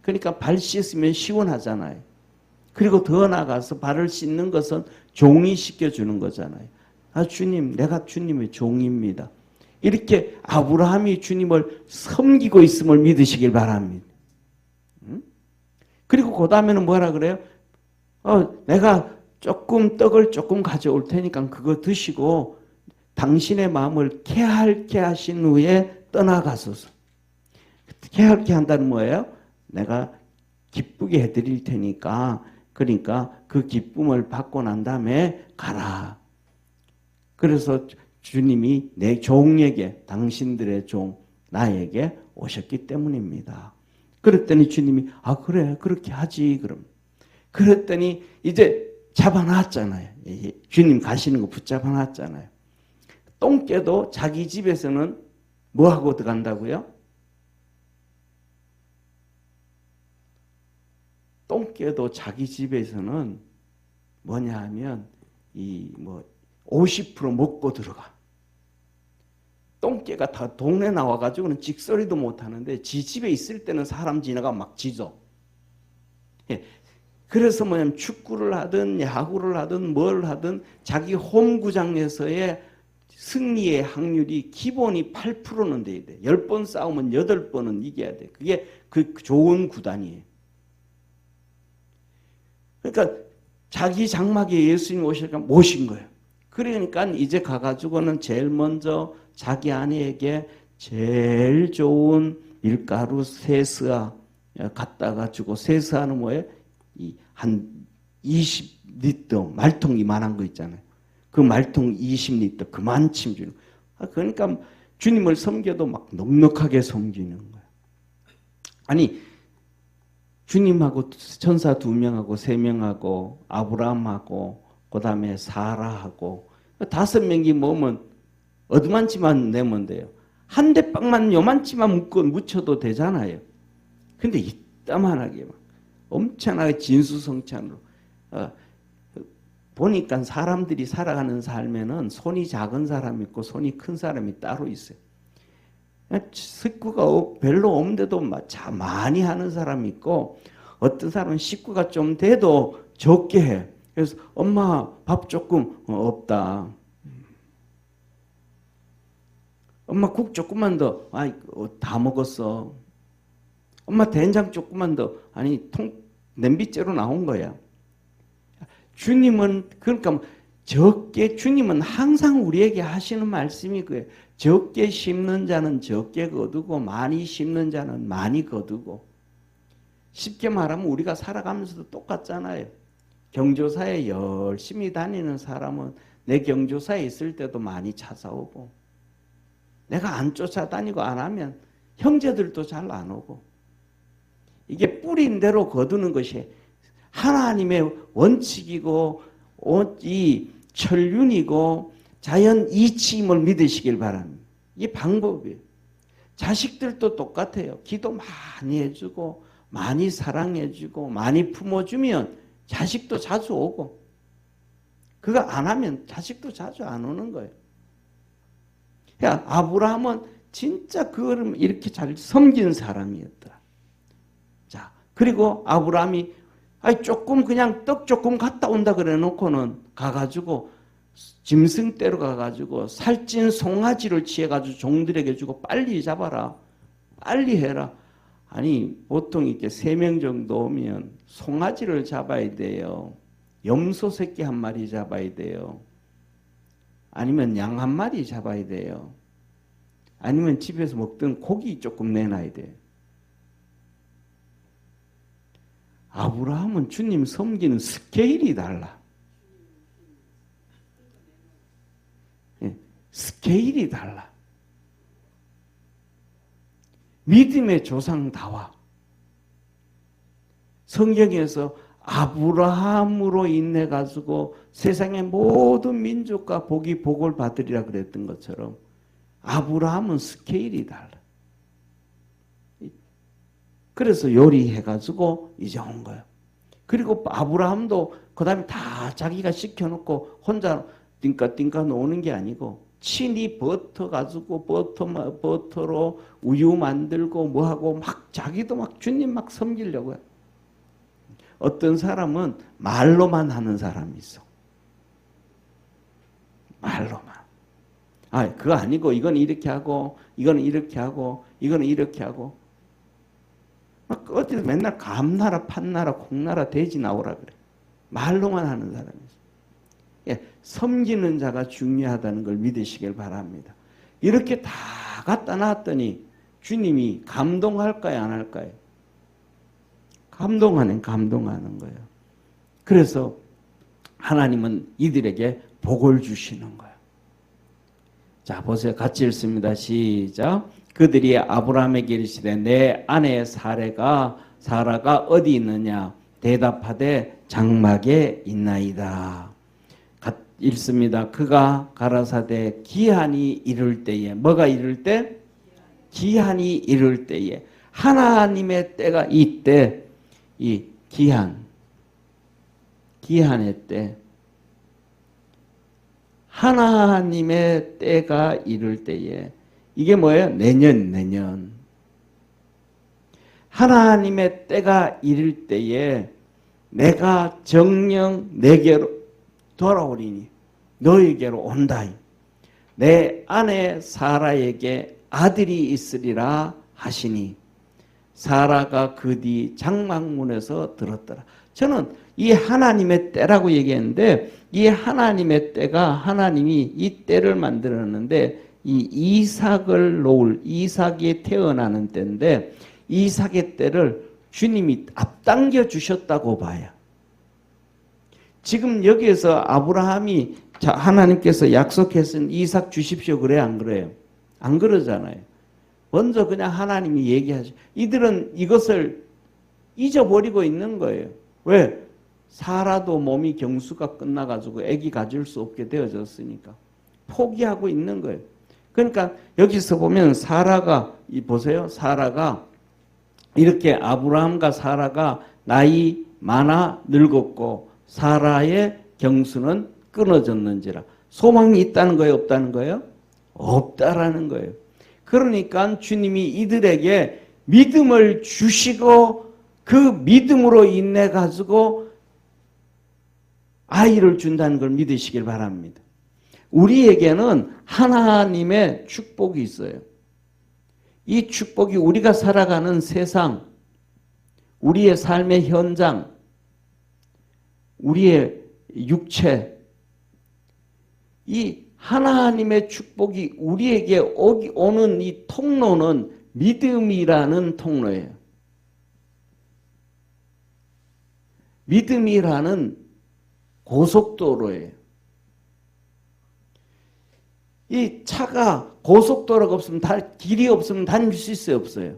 그러니까 발 씻으면 시원하잖아요. 그리고 더 나가서 발을 씻는 것은 종이 씻겨주는 거잖아요. 주님, 내가 주님의 종입니다. 이렇게 아브라함이 주님을 섬기고 있음을 믿으시길 바랍니다. 그리고 그 다음에는 뭐라 그래요? 내가 떡을 조금 가져올 테니까 그거 드시고 당신의 마음을 쾌활케 하신 후에 떠나가소서. 쾌활케 한다는 뭐예요? 내가 기쁘게 해드릴 테니까, 그러니까 그 기쁨을 받고 난 다음에 가라. 그래서 주님이 내 종에게, 당신들의 종 나에게 오셨기 때문입니다. 그랬더니 주님이 그래 그렇게 하지 그럼. 그랬더니 이제 잡아놨잖아요. 주님 가시는 거 붙잡아놨잖아요. 똥개도 자기 집에서는 뭐하고 들어간다고요? 똥개도 자기 집에서는 뭐냐 하면 50% 먹고 들어가. 똥개가 다 동네 나와가지고는 찍소리도 못하는데 지 집에 있을 때는 사람 지나가 막 짖어. 그래서 뭐냐면 축구를 하든 야구를 하든 뭘 하든 자기 홈구장에서의 승리의 확률이 기본이 8%는 돼야 돼. 10번 싸우면 8번은 이겨야 돼. 그게 그 좋은 구단이에요. 그러니까 자기 장막에 예수님 오시니까 모신 거예요. 그러니까 이제 가가지고는 제일 먼저 자기 아내에게 제일 좋은 밀가루 세스아 갖다가 주고, 세스아는 뭐예요? 한 20리터 말통 이만한 거 있잖아요. 그 말통 20리터 그만 침주는. 그러니까 주님을 섬겨도 막 넉넉하게 섬기는 거야. 아니 주님하고 천사 2명하고 3명하고 아브라함하고 그다음에 사라하고 5명이 모으면 어드만치만 내면 돼요. 한 대빵만 요만치만 묻혀도 되잖아요. 근데 이따만하게 막 엄청나게 진수성찬으로 보니까 사람들이 살아가는 삶에는 손이 작은 사람이 있고 손이 큰 사람이 따로 있어요. 식구가 별로 없는데도 많이 하는 사람이 있고 어떤 사람은 식구가 좀 돼도 적게 해. 그래서 엄마 밥 조금 없다. 엄마 국 조금만 더. 다 먹었어. 엄마 된장 조금만 더. 아니 냄비째로 나온 거야. 주님은 그러니까 적게 주님은 항상 우리에게 하시는 말씀이 그예요. 적게 심는 자는 적게 거두고 많이 심는 자는 많이 거두고. 쉽게 말하면 우리가 살아가면서도 똑같잖아요. 경조사에 열심히 다니는 사람은 내 경조사에 있을 때도 많이 찾아오고 내가 안 쫓아다니고 안 하면 형제들도 잘 안 오고. 이게 뿌린 대로 거두는 것이 하나님의 원칙이고 이 천륜이고 자연 이치임을 믿으시길 바랍니다. 이게 방법이에요. 자식들도 똑같아요. 기도 많이 해주고 많이 사랑해주고 많이 품어주면 자식도 자주 오고 그거 안 하면 자식도 자주 안 오는 거예요. 그러니까 아브라함은 진짜 그거를 이렇게 잘 섬긴 사람이었더라. 자, 그리고 아브라함이 조금 그냥 떡 조금 갔다 온다 그래 놓고는 가가지고 짐승떼로 가가지고 살찐 송아지를 취해가지고 종들에게 주고 빨리 잡아라. 빨리 해라. 아니 보통 이렇게 3명 정도 오면 송아지를 잡아야 돼요. 염소 새끼 1마리 잡아야 돼요. 아니면 양 1마리 잡아야 돼요. 아니면 집에서 먹던 고기 조금 내놔야 돼요. 아브라함은 주님 섬기는 스케일이 달라. 스케일이 달라. 믿음의 조상다와 성경에서 아브라함으로 인해 가지고 세상의 모든 민족과 복을 받으리라 그랬던 것처럼 아브라함은 스케일이 달라. 그래서 요리해 가지고 이제 온 거예요. 그리고 아브라함도 그다음에 다 자기가 시켜놓고 혼자 띵까 노는 게 아니고 친히 버터 가지고 버터로 우유 만들고 뭐하고 막 자기도 막 주님 막 섬기려고 해요. 어떤 사람은 말로만 하는 사람이 있어. 말로만. 그거 아니고 이건 이렇게 하고 이거는 이렇게 하고 이거는 이렇게 하고 막 어디서 맨날 감나라 판나라 콩나라 돼지 나오라 그래. 말로만 하는 사람이 있어. 섬기는 자가 중요하다는 걸 믿으시길 바랍니다. 이렇게 다 갖다 놨더니 주님이 감동할까요? 안 할까요? 감동하는 거예요. 그래서 하나님은 이들에게 복을 주시는 거예요. 자, 보세요. 같이 읽습니다. 시작. 그들이 아브라함에게 이르시되 내 아내 사라가 어디 있느냐? 대답하되 장막에 있나이다. 읽습니다. 그가 가라사대 기한이 이를 때에 뭐가 이를 때? 기한이 이를 때에 하나님의 때가 이때 이 기한의 때 하나님의 때가 이를 때에 이게 뭐예요? 내년 하나님의 때가 이를 때에 내가 정녕 내게로 돌아오리니 너에게로 온다. 내 아내 사라에게 아들이 있으리라 하시니 사라가 그 뒤 장막문에서 들었더라. 저는 이 하나님의 때라고 얘기했는데 이 하나님의 때가 하나님이 이 때를 만들었는데 이 이삭이 태어나는 때인데 이삭의 때를 주님이 앞당겨 주셨다고 봐요. 지금 여기에서 아브라함이 하나님께서 약속했은 이삭 주십시오 그래요 안 그래요? 안 그러잖아요. 먼저 그냥 하나님이 얘기하죠. 이들은 이것을 잊어버리고 있는 거예요. 왜? 사라도 몸이 경수가 끝나가지고 아기 가질 수 없게 되어졌으니까 포기하고 있는 거예요. 그러니까 여기서 보면 사라가 보세요. 사라가 이렇게 아브라함과 사라가 나이 많아 늙었고 사라의 경수는 끊어졌는지라. 소망이 있다는 거예요? 없다는 거예요? 없다라는 거예요. 그러니까 주님이 이들에게 믿음을 주시고 그 믿음으로 인해 가지고 아이를 준다는 걸 믿으시길 바랍니다. 우리에게는 하나님의 축복이 있어요. 이 축복이 우리가 살아가는 세상, 우리의 삶의 현장, 우리의 육체, 이 하나님의 축복이 우리에게 오는 이 통로는 믿음이라는 통로예요. 믿음이라는 고속도로예요. 이 차가 고속도로가 없으면 길이 없으면 다닐 수 있어요, 없어요?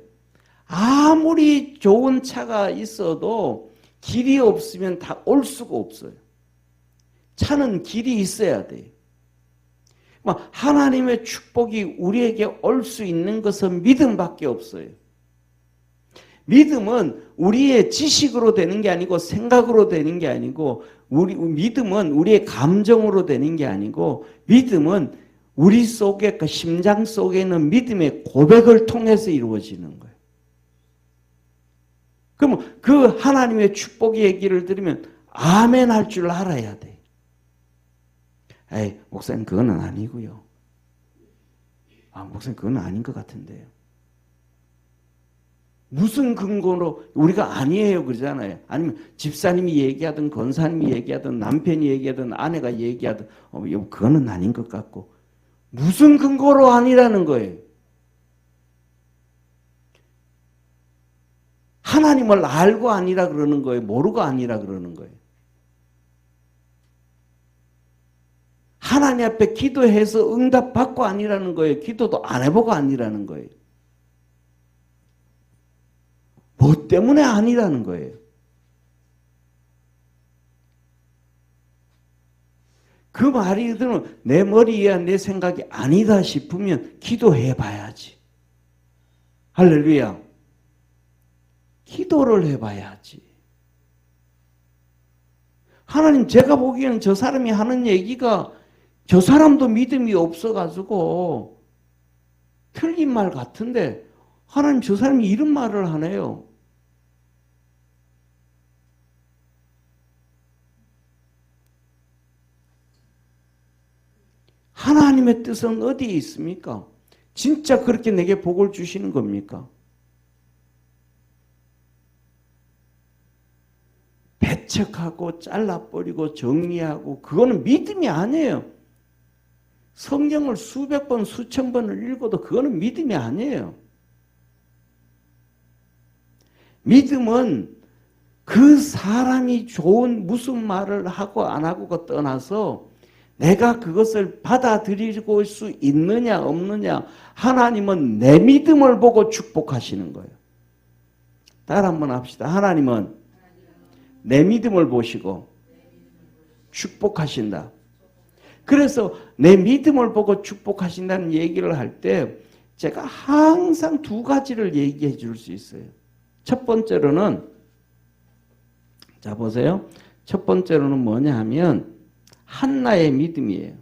아무리 좋은 차가 있어도 길이 없으면 다 올 수가 없어요. 차는 길이 있어야 돼요. 하나님의 축복이 우리에게 올 수 있는 것은 믿음밖에 없어요. 믿음은 우리의 지식으로 되는 게 아니고 생각으로 되는 게 아니고 믿음은 우리의 감정으로 되는 게 아니고 믿음은 우리 속에 그 심장 속에 있는 믿음의 고백을 통해서 이루어지는 거예요. 그럼 그 하나님의 축복의 얘기를 들으면 아멘 할 줄 알아야 돼. 에이, 목사님 그거는 아니고요. 목사님 그건 아닌 것 같은데요. 무슨 근거로 우리가 아니에요 그러잖아요. 아니면 집사님이 얘기하든 권사님이 얘기하든 남편이 얘기하든 아내가 얘기하든 그거는 아닌 것 같고 무슨 근거로 아니라는 거예요. 하나님을 알고 아니라 그러는 거예요. 모르고 아니라 그러는 거예요. 하나님 앞에 기도해서 응답받고 아니라는 거예요. 기도도 안 해보고 아니라는 거예요. 뭐 때문에 아니라는 거예요. 그 말이 들으면 내 머리에 내 생각이 아니다 싶으면 기도해 봐야지. 할렐루야. 기도를 해봐야지. 하나님 제가 보기에는 저 사람이 하는 얘기가 저 사람도 믿음이 없어가지고 틀린 말 같은데 하나님 저 사람이 이런 말을 하네요. 하나님의 뜻은 어디에 있습니까? 진짜 그렇게 내게 복을 주시는 겁니까? 배척하고 잘라버리고 정리하고 그거는 믿음이 아니에요. 성경을 수백 번 수천 번을 읽어도 그거는 믿음이 아니에요. 믿음은 그 사람이 좋은 무슨 말을 하고 안 하고가 떠나서 내가 그것을 받아들이고 수 있느냐 없느냐 하나님은 내 믿음을 보고 축복하시는 거예요. 따라 한번 합시다. 하나님은 내 믿음을 보시고 축복하신다. 그래서 내 믿음을 보고 축복하신다는 얘기를 할 때 제가 항상 두 가지를 얘기해 줄 수 있어요. 첫 번째로는 자 보세요. 첫 번째로는 뭐냐 하면 한나의 믿음이에요.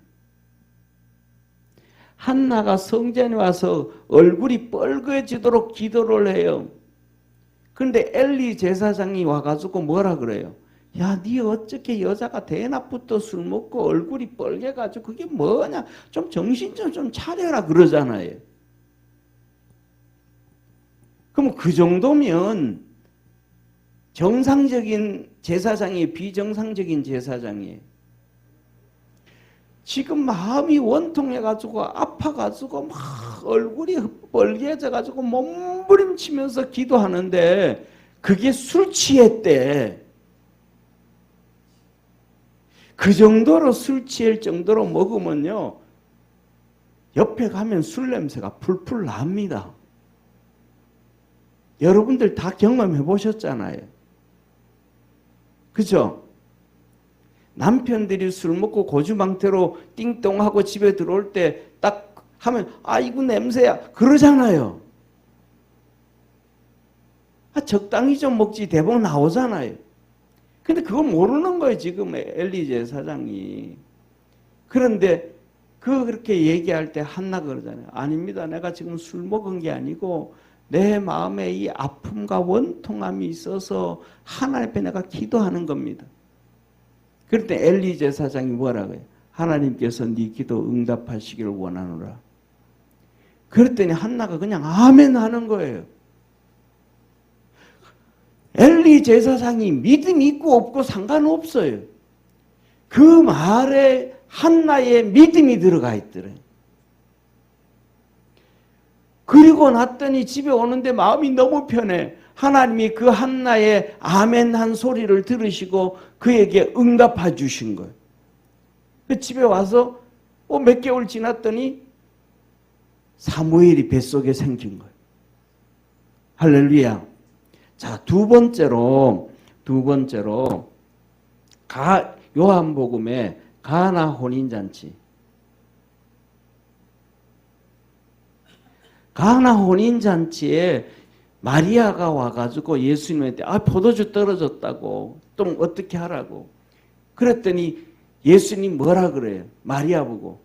한나가 성전에 와서 얼굴이 뻘개지도록 기도를 해요. 그런데 엘리 제사장이 와가지고 뭐라 그래요? 야, 네 어떻게 여자가 대낮부터 술 먹고 얼굴이 뻘개가지고 그게 뭐냐? 좀 정신 좀 차려라 그러잖아요. 그럼 그 정도면 정상적인 제사장이 비정상적인 제사장이에요. 지금 마음이 원통해가지고 아파가지고 막 얼굴이 뻘개져가지고 몸부림치면서 기도하는데 그게 술 취했대. 그 정도로 술 취할 정도로 먹으면요, 옆에 가면 술 냄새가 풀풀 납니다. 여러분들 다 경험해 보셨잖아요. 그죠? 남편들이 술 먹고 고주망태로 띵동하고 집에 들어올 때 딱 하면 아이고 냄새야 그러잖아요. 적당히 좀 먹지 대부분 나오잖아요. 근데 그걸 모르는 거예요, 지금 엘리 제사장이. 그런데 그렇게 얘기할 때 한나가 그러잖아요. 아닙니다. 내가 지금 술 먹은 게 아니고 내 마음에 이 아픔과 원통함이 있어서 하나님 앞에 내가 기도하는 겁니다. 그럴 때 엘리 제사장이 뭐라고 해요? 하나님께서 네 기도 응답하시기를 원하노라. 그랬더니 한나가 그냥 아멘 하는 거예요. 엘리 제사장이 믿음이 있고 없고 상관없어요. 그 말에 한나의 믿음이 들어가 있더래요. 그리고 났더니 집에 오는데 마음이 너무 편해. 하나님이 그 한나의 아멘 한 소리를 들으시고 그에게 응답해 주신 거예요. 집에 와서 몇 개월 지났더니 사무엘이 뱃속에 생긴 거예요. 할렐루야. 자, 두 번째로 요한복음에 가나 혼인잔치. 가나 혼인잔치에 마리아가 와가지고 예수님한테 포도주 떨어졌다고 좀 어떻게 하라고. 그랬더니 예수님 뭐라 그래요? 마리아 보고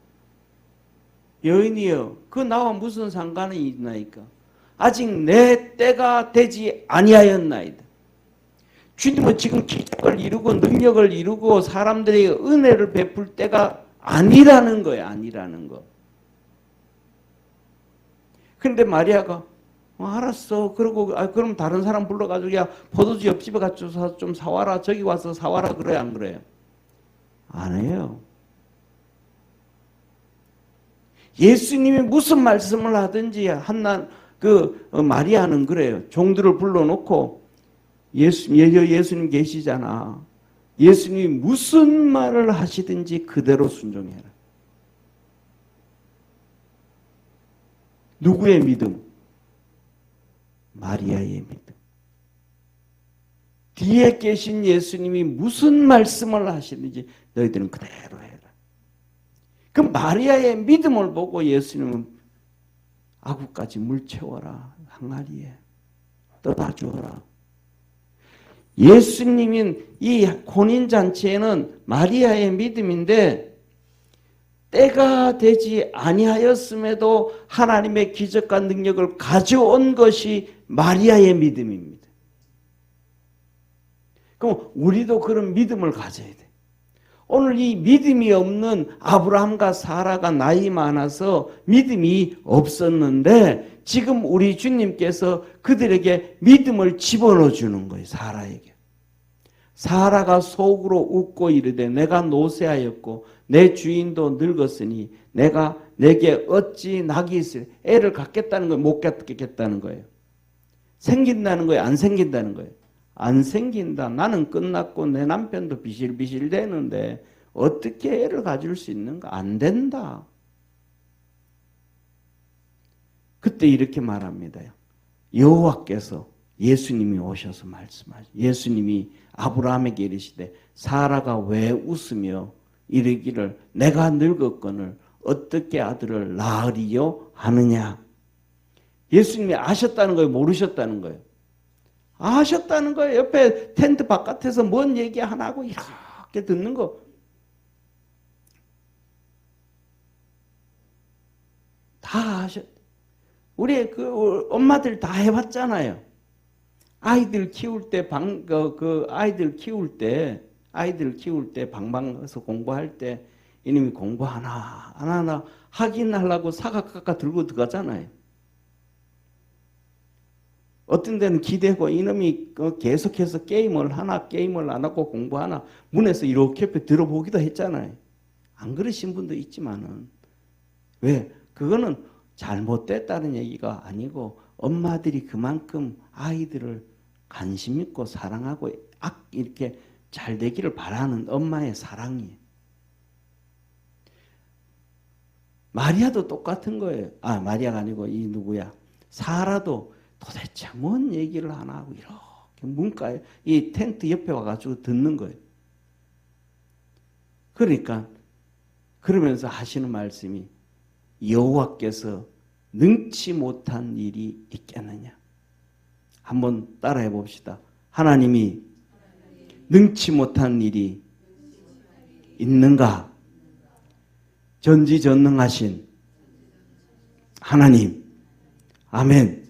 여인이여 그 나와 무슨 상관이 있나이까? 아직 내 때가 되지 아니하였나이다. 주님은 지금 기적을 이루고 능력을 이루고 사람들에게 은혜를 베풀 때가 아니라는 거예요. 아니라는 거. 그런데 마리아가 알았어. 그러고 그럼 다른 사람 불러가지고 야 포도주 옆집에 가서 좀 사와라. 저기 와서 사와라. 그래요? 안 그래요? 안 해요. 예수님이 무슨 말씀을 하든지 마리아는 그래요. 종들을 불러놓고 예수님 계시잖아. 예수님이 무슨 말을 하시든지 그대로 순종해라. 누구의 믿음? 마리아의 믿음. 뒤에 계신 예수님이 무슨 말씀을 하시든지 너희들은 그대로 해라. 그 마리아의 믿음을 보고 예수님은 아구까지 물 채워라. 항아리에 떠다 주어라. 예수님인 이 혼인잔치에는 마리아의 믿음인데 때가 되지 아니하였음에도 하나님의 기적과 능력을 가져온 것이 마리아의 믿음입니다. 그럼 우리도 그런 믿음을 가져야 돼. 오늘 이 믿음이 없는 아브라함과 사라가 나이 많아서 믿음이 없었는데 지금 우리 주님께서 그들에게 믿음을 집어넣어 주는 거예요. 사라에게. 사라가 속으로 웃고 이르되 내가 노쇠하였고 내 주인도 늙었으니 내게 어찌 낙이 있으리. 애를 갖겠다는 거예요. 못 갖겠다는 거예요. 생긴다는 거예요. 안 생긴다는 거예요. 안 생긴다. 나는 끝났고 내 남편도 비실비실 되는데 어떻게 애를 가질 수 있는가? 안 된다. 그때 이렇게 말합니다. 여호와께서 예수님이 오셔서 말씀하시죠. 예수님이 아브라함에게 이르시되 사라가 왜 웃으며 이르기를 내가 늙었거늘 어떻게 아들을 낳으리요 하느냐. 예수님이 아셨다는 거예요? 모르셨다는 거예요? 아셨다는 거예요. 옆에 텐트 바깥에서 뭔 얘기 하나 하고 이렇게 듣는 거. 다 아셨. 우리 엄마들 다 해봤잖아요. 아이들 키울 때 아이들 키울 때 방방에서 공부할 때 이놈이 공부 하나 하긴 하려고 사각각각 들고 들어가잖아요. 어떤 데는 기대고 이놈이 계속해서 게임을 안 하고 공부 하나 문에서 이렇게 들어보기도 했잖아요. 안 그러신 분도 있지만은 왜? 그거는 잘못됐다는 얘기가 아니고 엄마들이 그만큼 아이들을 관심 있고 사랑하고 이렇게 잘 되기를 바라는 엄마의 사랑이에요. 마리아도 똑같은 거예요. 아, 마리아가 아니고 이 누구야? 사라도 도대체 뭔 얘기를 하나 하고 이렇게 문가에 이 텐트 옆에 와가지고 듣는 거예요. 그러니까 그러면서 하시는 말씀이 여호와께서 능치 못한 일이 있겠느냐. 한번 따라해 봅시다. 하나님이 능치 못한 일이 있는가? 전지전능하신 하나님. 아멘.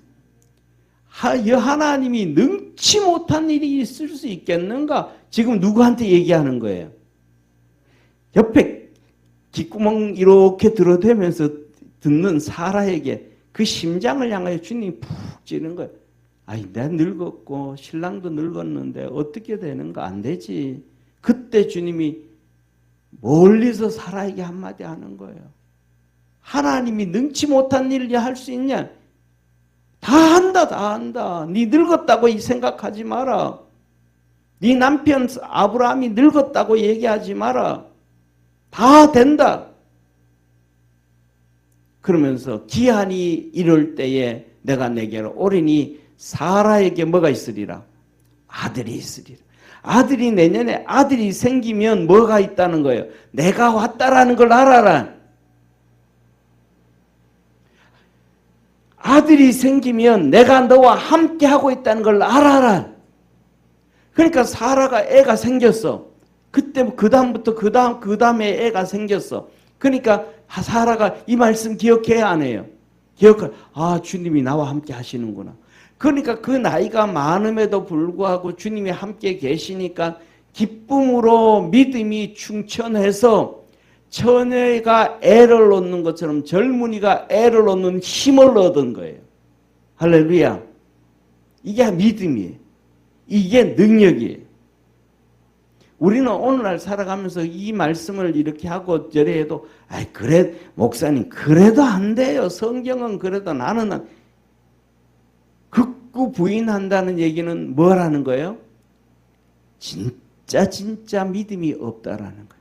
하나님이 능치 못한 일이 있을 수 있겠는가? 지금 누구한테 얘기하는 거예요? 옆에 귓구멍 이렇게 들어대면서 듣는 사라에게 그 심장을 향하여 주님이 푹 찌는 거예요. 아이, 내가 늙었고 신랑도 늙었는데 어떻게 되는가? 안 되지. 그때 주님이 멀리서 사라에게 한마디 하는 거예요. 하나님이 능치 못한 일을 할 수 있냐? 다 한다, 다 한다. 네 늙었다고 생각하지 마라. 네 남편 아브라함이 늙었다고 얘기하지 마라. 다 된다. 그러면서 기한이 이럴 때에 내가 내게로 오리니 사라에게 뭐가 있으리라? 아들이 있으리라. 아들이 내년에 아들이 생기면 뭐가 있다는 거예요? 내가 왔다라는 걸 알아라. 아들이 생기면 내가 너와 함께 하고 있다는 걸 알아라. 그러니까 사라가 애가 생겼어. 그때 그 다음에 애가 생겼어. 그러니까 사라가 이 말씀 기억해야 안 해요. 기억할. 아, 주님이 나와 함께 하시는구나. 그러니까 그 나이가 많음에도 불구하고 주님이 함께 계시니까 기쁨으로 믿음이 충천해서 처녀가 애를 얻는 것처럼 젊은이가 애를 얻는 힘을 얻은 거예요. 할렐루야. 이게 믿음이에요. 이게 능력이에요. 우리는 오늘날 살아가면서 이 말씀을 이렇게 하고 저래 해도 아이 그래 목사님 그래도 안 돼요. 성경은 그래도 나는 극구 부인한다는 얘기는 뭐라는 거예요? 진짜 믿음이 없다라는 거예요.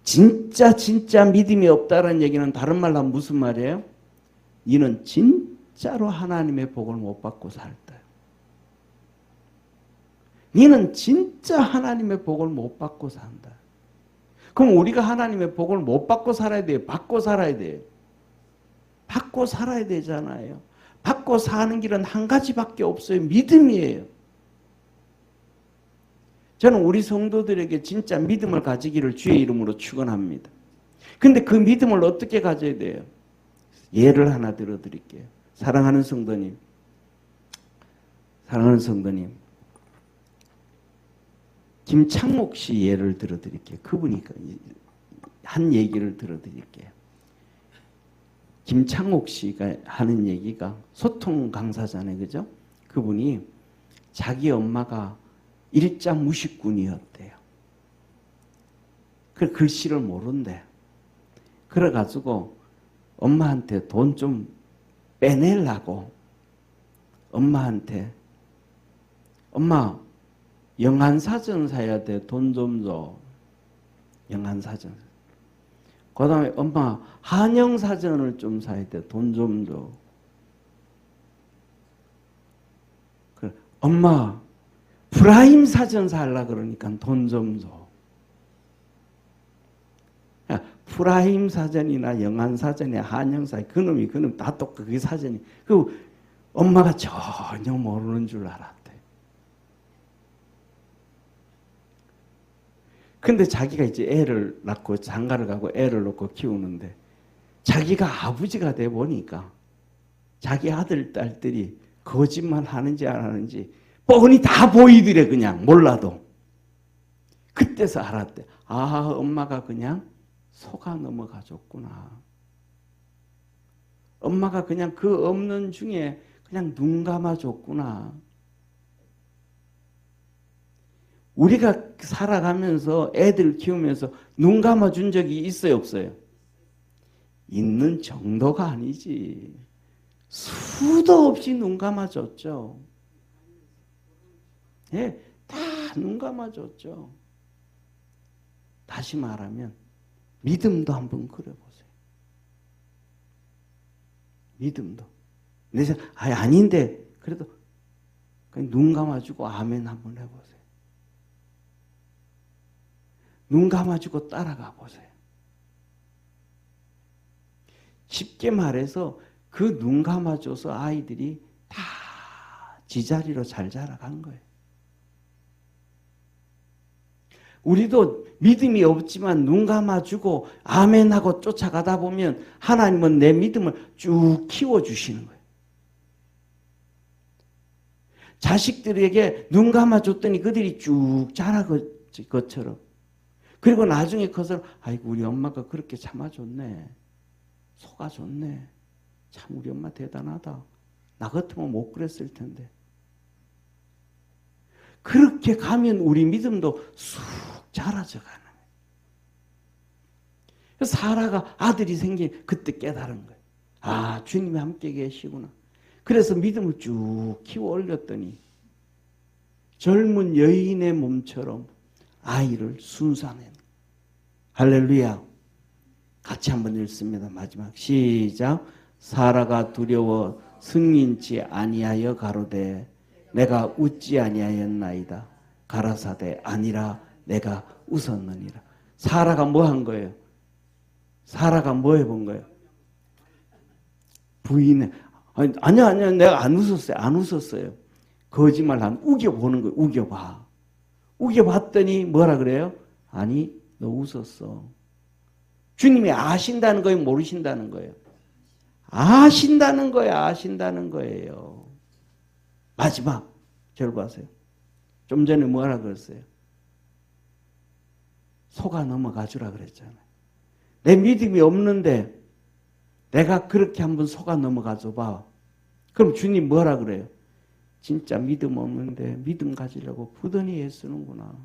진짜 믿음이 없다라는 얘기는 다른 말로 하면 무슨 말이에요? 너는 진짜로 하나님의 복을 못 받고 살다. 너는 진짜 하나님의 복을 못 받고 산다. 그럼 우리가 하나님의 복을 못 받고 살아야 돼요? 받고 살아야 돼요? 받고 살아야 되잖아요. 받고 사는 길은 한 가지밖에 없어요. 믿음이에요. 저는 우리 성도들에게 진짜 믿음을 가지기를 주의 이름으로 축원합니다. 근데 그 믿음을 어떻게 가져야 돼요? 예를 하나 들어드릴게요. 사랑하는 성도님. 김창목 씨 예를 들어드릴게요. 그분이 한 얘기를 들어드릴게요. 김창목 씨가 하는 얘기가 소통 강사잖아요. 그죠? 그분이 자기 엄마가 일자 무식군이었대요. 그 글씨를 모른대. 그래가지고 엄마한테 돈 좀 빼내려고 엄마한테 엄마 영한사전 사야 돼. 돈 좀 줘. 영한사전. 그 다음에 엄마 한영사전을 좀 사야 돼. 돈 좀 줘. 그래. 엄마 프라임 사전 살라 그러니까 돈 좀 줘. 야, 프라임 사전이나 영한사전이나 한영사전 그놈 다 똑같아. 그게 사전이. 그 엄마가 전혀 모르는 줄 알았대. 근데 자기가 이제 애를 낳고 장가를 가고 애를 놓고 키우는데 자기가 아버지가 돼 보니까 자기 아들, 딸들이 거짓말 하는지 안 하는지 뻔히 다 보이더래. 그냥 몰라도. 그때서 알았대. 아, 엄마가 그냥 속아 넘어가줬구나. 엄마가 그냥 그 없는 중에 그냥 눈 감아줬구나. 우리가 살아가면서 애들 키우면서 눈 감아준 적이 있어요, 없어요? 있는 정도가 아니지. 수도 없이 눈 감아줬죠. 예, 다 눈 감아줬죠. 다시 말하면 믿음도 한번 그려보세요. 믿음도. 내 생각, 아닌데 그래도 그냥 눈 감아주고 아멘 한번 해보세요. 눈 감아주고 따라가 보세요. 쉽게 말해서 그 눈 감아줘서 아이들이 다 지자리로 잘 자라간 거예요. 우리도 믿음이 없지만 눈 감아주고 아멘하고 쫓아가다 보면 하나님은 내 믿음을 쭉 키워주시는 거예요. 자식들에게 눈 감아줬더니 그들이 쭉 자라는 것처럼. 그리고 나중에 커서 아이고 우리 엄마가 그렇게 참아줬네. 속아줬네. 참 우리 엄마 대단하다. 나 같으면 못 그랬을 텐데. 그렇게 가면 우리 믿음도 쑥 자라져 가는 거예요. 그래서 사라가 아들이 생긴 그때 깨달은 거예요. 아, 주님이 함께 계시구나. 그래서 믿음을 쭉 키워 올렸더니 젊은 여인의 몸처럼 아이를 순산해. 할렐루야. 같이 한번 읽습니다. 마지막 시작. 사라가 두려워 승인치 아니하여 가로되 내가 웃지 아니하였나이다. 가라사대 아니라 내가 웃었느니라. 사라가 뭐 한 거예요? 사라가 뭐 해본 거예요? 부인의 아니야 내가 안 웃었어요. 안 웃었어요. 거짓말 한 우겨보는 거예요. 우겨봐. 우겨봤더니 뭐라 그래요? 아니 너 웃었어. 주님이 아신다는 거예요? 모르신다는 거예요? 아신다는 거예요. 아신다는 거예요. 마지막 저를 봐세요. 좀 전에 뭐라 그랬어요? 속아 넘어가주라 그랬잖아요. 내 믿음이 없는데 내가 그렇게 한번 속아 넘어가줘 봐. 그럼 주님 뭐라 그래요? 진짜 믿음 없는데 믿음 가지려고 부단히 애쓰는구나.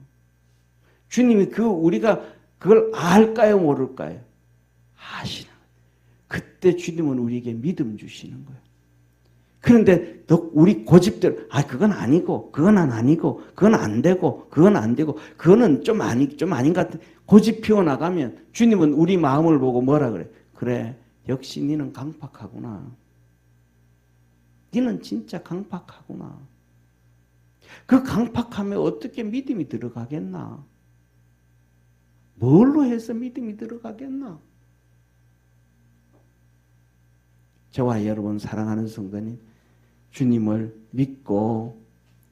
주님이 우리가 그걸 알까요? 모를까요? 아시는 거예요. 그때 주님은 우리에게 믿음 주시는 거예요. 그런데 우리 고집대로 그건 아니고 그건 아니고 그건 안 되고 그건 안 되고 그거는 좀 아닌 것 같아. 고집 피워나가면 주님은 우리 마음을 보고 뭐라 그래? 그래 역시 너는 강팍하구나. 너는 진짜 강팍하구나. 그 강팍함에 어떻게 믿음이 들어가겠나? 뭘로 해서 믿음이 들어가겠나? 저와 여러분 사랑하는 성도님, 주님을 믿고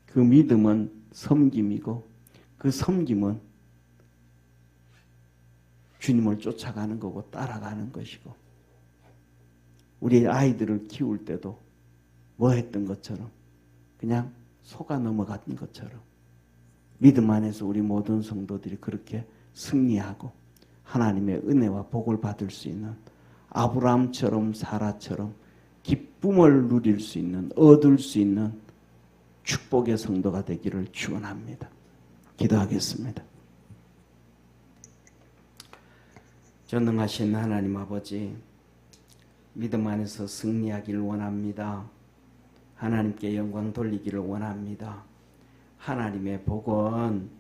그 믿음은 섬김이고 그 섬김은 주님을 쫓아가는 거고 따라가는 것이고 우리 아이들을 키울 때도 뭐 했던 것처럼 그냥 속아 넘어간 것처럼 믿음 안에서 우리 모든 성도들이 그렇게 승리하고 하나님의 은혜와 복을 받을 수 있는 아브라함처럼 사라처럼 기쁨을 누릴 수 있는 얻을 수 있는 축복의 성도가 되기를 축원합니다. 기도하겠습니다. 전능하신 하나님 아버지, 믿음 안에서 승리하기를 원합니다. 하나님께 영광 돌리기를 원합니다. 하나님의 복은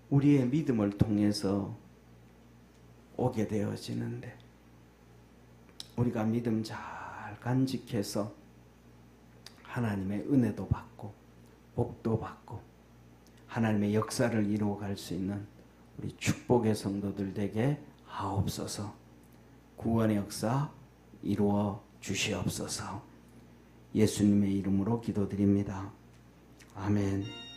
우리의 믿음을 통해서 오게 되어지는데 우리가 믿음 잘 간직해서 하나님의 은혜도 받고 복도 받고 하나님의 역사를 이루어갈 수 있는 우리 축복의 성도들 되게 하옵소서. 구원의 역사 이루어 주시옵소서. 예수님의 이름으로 기도드립니다. 아멘.